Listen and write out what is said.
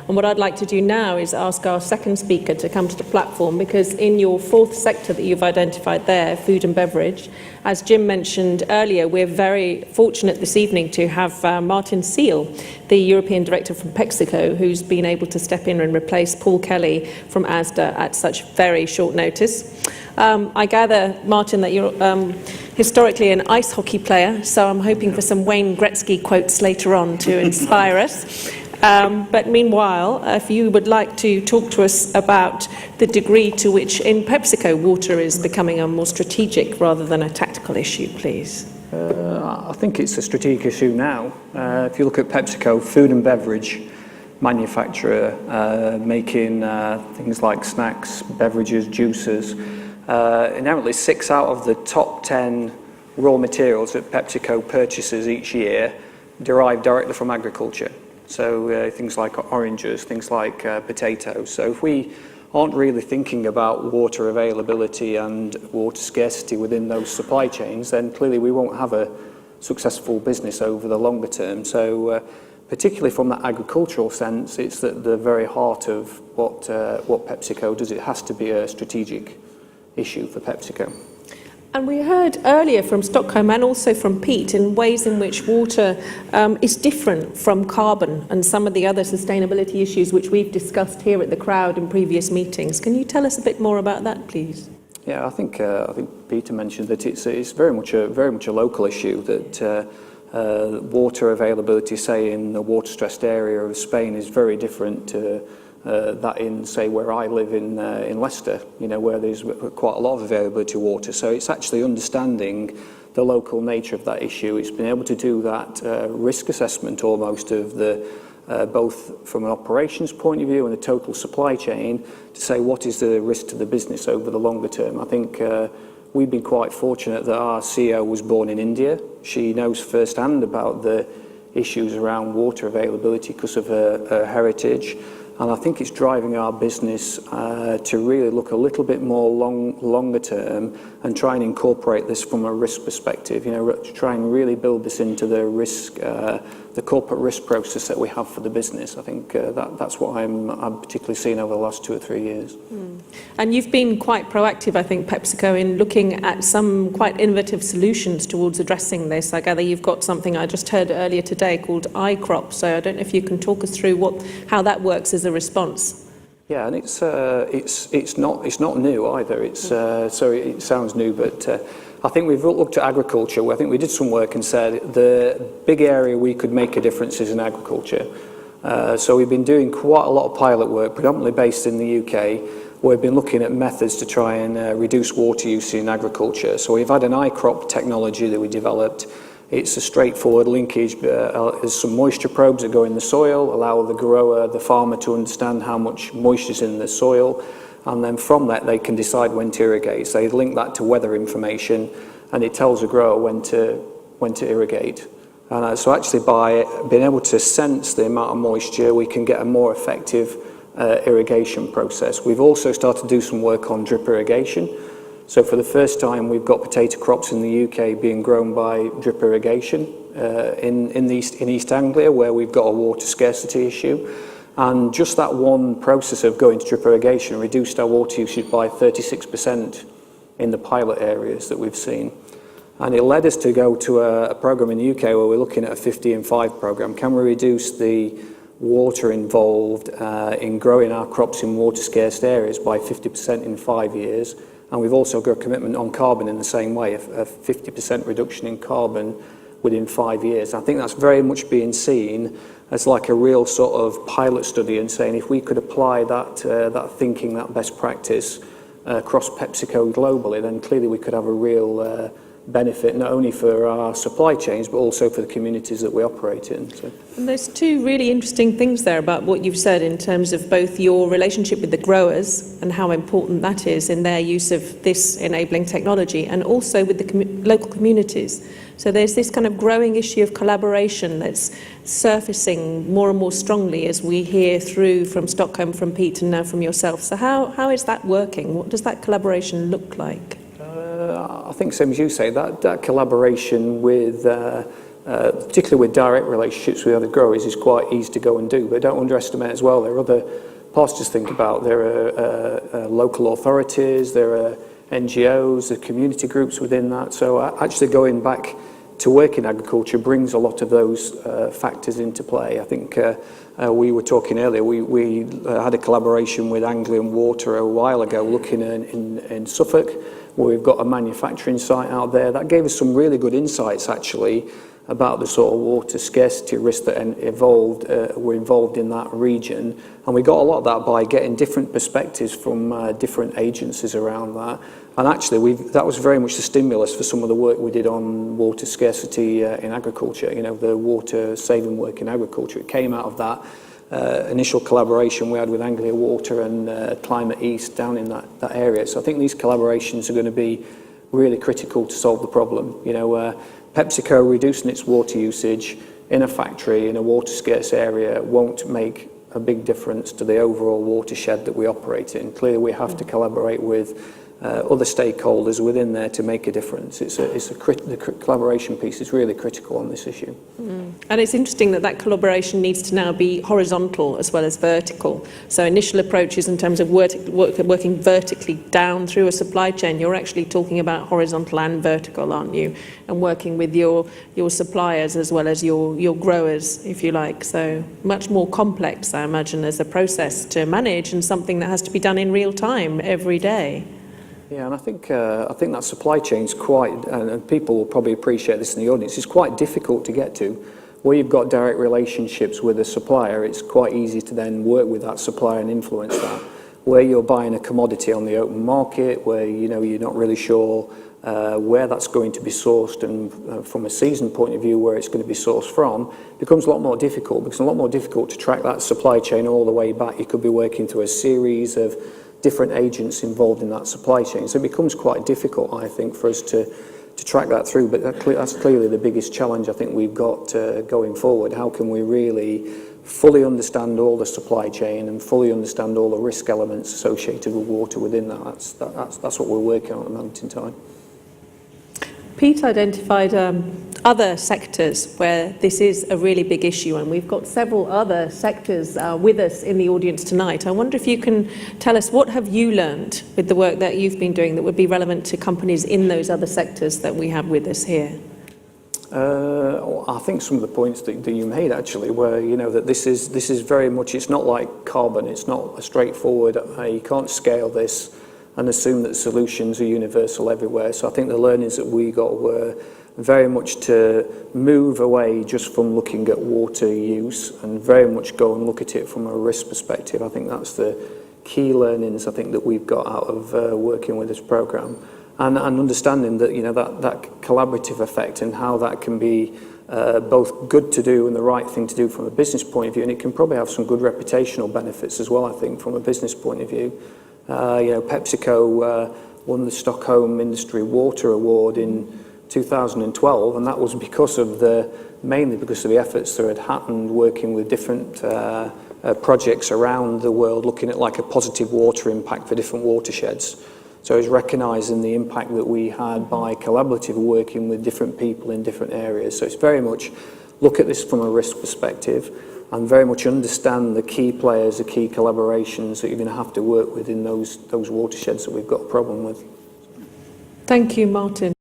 And what I'd like to do now is ask our second speaker to come to the platform, because in your fourth sector that you've identified there, food and beverage, as Jim mentioned earlier, we're very fortunate this evening to have Martyn the European Director from PepsiCo, who's been able to step in and replace Paul Kelly from ASDA at such very short notice. I gather, Martyn, that you're historically an ice hockey player, so I'm hoping for some Wayne Gretzky quotes later on to inspire us. But meanwhile, if you would like to talk to us about the degree to which in PepsiCo water is becoming a more strategic rather than a tactical issue, please. I think it's a strategic issue now. If you look at PepsiCo, food and beverage manufacturer, making things like snacks, beverages, juices, inherently 6 out of the top 10 raw materials that PepsiCo purchases each year derive directly from agriculture. So things like oranges, things like potatoes. So if we aren't really thinking about water availability and water scarcity within those supply chains, then clearly we won't have a successful business over the longer term. So particularly from that agricultural sense, it's at the very heart of what PepsiCo does. It has to be a strategic issue for PepsiCo. And we heard earlier from Stockholm and also from Pete in ways in which water is different from carbon and some of the other sustainability issues which we've discussed here at the crowd in previous meetings. Can you tell us a bit more about that, please? Yeah, I think Peter mentioned that it's very much a local issue, that water availability, say in the water-stressed area of Spain, is very different to that in, say, where I live in Leicester, where there's quite a lot of availability of water. So it's actually understanding the local nature of that issue. It's been able to do that risk assessment almost of the both from an operations point of view and a total supply chain to say what is the risk to the business over the longer term. I think we've been quite fortunate that our CEO was born in India. She knows firsthand about the issues around water availability because of her heritage. And I think it's driving our business to really look a little bit more longer term and try and incorporate this from a risk perspective, to try and really build this into the risk, the corporate risk process that we have for the business. I think that's what I'm particularly seeing over the last 2 or 3 years. And you've been quite proactive, I think, PepsiCo, in looking at some quite innovative solutions towards addressing this. I gather you've got something I just heard earlier today called iCrop. So I don't know if you can talk us through how that works as a response. Yeah, and it's not new either. So it sounds new, but I think we've looked at agriculture. I think we did some work and said the big area we could make a difference is in agriculture. So we've been doing quite a lot of pilot work, predominantly based in the UK, where we've been looking at methods to try and reduce water use in agriculture. So we've had an iCrop technology that we developed. It's a straightforward linkage. There's some moisture probes that go in the soil, allow the grower, the farmer, to understand how much moisture is in the soil, and then from that they can decide when to irrigate. So they link that to weather information, and it tells the grower when to irrigate. And so actually by being able to sense the amount of moisture, we can get a more effective irrigation process. We've also started to do some work on drip irrigation. So for the first time, we've got potato crops in the UK being grown by drip irrigation in East Anglia, where we've got a water scarcity issue. And just that one process of going to drip irrigation reduced our water usage by 36% in the pilot areas that we've seen. And it led us to go to a program in the UK where we're looking at a 50 and 5 program. Can we reduce the water involved in growing our crops in water scarce areas by 50% in 5 years? And we've also got a commitment on carbon in the same way, a 50% reduction in carbon within 5 years. I think that's very much being seen as like a real sort of pilot study, and saying if we could apply that thinking, that best practice across PepsiCo globally, then clearly we could have a real benefit not only for our supply chains but also for the communities that we operate in. So. And there's two really interesting things there about what you've said in terms of both your relationship with the growers and how important that is in their use of this enabling technology, and also with the local communities. So there's this kind of growing issue of collaboration that's surfacing more and more strongly as we hear through from Stockholm, from Pete, and now from yourself. So how is that working? What does that collaboration look like? I think, same as you say, that collaboration with particularly with direct relationships with other growers, is quite easy to go and do. But don't underestimate as well, there are other parts to think about. There are local authorities, there are NGOs, the community groups within that. So actually going back to work in agriculture brings a lot of those factors into play. I think we were talking earlier, we had a collaboration with Anglian Water a while ago looking in Suffolk, where we've got a manufacturing site out there. That gave us some really good insights actually about the sort of water scarcity risks that were involved in that region. And we got a lot of that by getting different perspectives from different agencies around that. And actually, that was very much the stimulus for some of the work we did on water scarcity in agriculture, you know, the water saving work in agriculture. It came out of that initial collaboration we had with Anglia Water and Climate East down in that area. So I think these collaborations are going to be really critical to solve the problem. You know, PepsiCo reducing its water usage in a factory in a water scarce area won't make a big difference to the overall watershed that we operate in. Clearly we have to collaborate with other stakeholders within there to make a difference. The collaboration piece is really critical on this issue. And it's interesting that collaboration needs to now be horizontal as well as vertical. So initial approaches in terms of working vertically down through a supply chain, you're actually talking about horizontal and vertical, aren't you? And working with your suppliers as well as your growers, if you like. So much more complex, I imagine, as a process to manage and something that has to be done in real time every day. Yeah, and I think that supply chain's quite, and people will probably appreciate this in the audience, it's quite difficult to get to. Where you've got direct relationships with a supplier, it's quite easy to then work with that supplier and influence that. Where you're buying a commodity on the open market, where you know you're not really sure where that's going to be sourced, and from a season point of view where it's going to be sourced from, becomes a lot more difficult, because it's a lot more difficult to track that supply chain all the way back. You could be working through a series of different agents involved in that supply chain. So it becomes quite difficult, I think, for us to track that through. But that's clearly the biggest challenge I think we've got going forward. How can we really fully understand all the supply chain and fully understand all the risk elements associated with water within that? That's what we're working on at the moment in time. Pete identified other sectors where this is a really big issue, and we've got several other sectors with us in the audience tonight. I wonder if you can tell us, what have you learned with the work that you've been doing that would be relevant to companies in those other sectors that we have with us here? I think some of the points that you made actually were, you know, that this is very much, it's not like carbon, it's not a straightforward, you can't scale this and assume that solutions are universal everywhere. So I think the learnings that we got were very much to move away just from looking at water use and very much go and look at it from a risk perspective. I think that's the key learnings I think that we've got out of working with this program, and understanding that, you know, that collaborative effect and how that can be both good to do and the right thing to do from a business point of view, and it can probably have some good reputational benefits as well, I think, from a business point of view. You know, PepsiCo won the Stockholm Industry Water Award in 2012, and that was because of mainly because of the efforts that had happened working with different projects around the world, looking at like a positive water impact for different watersheds. So it's recognising the impact that we had by collaboratively working with different people in different areas. So it's very much look at this from a risk perspective, and very much understand the key players, the key collaborations that you're going to have to work with in those watersheds that we've got a problem with. Thank you, Martyn.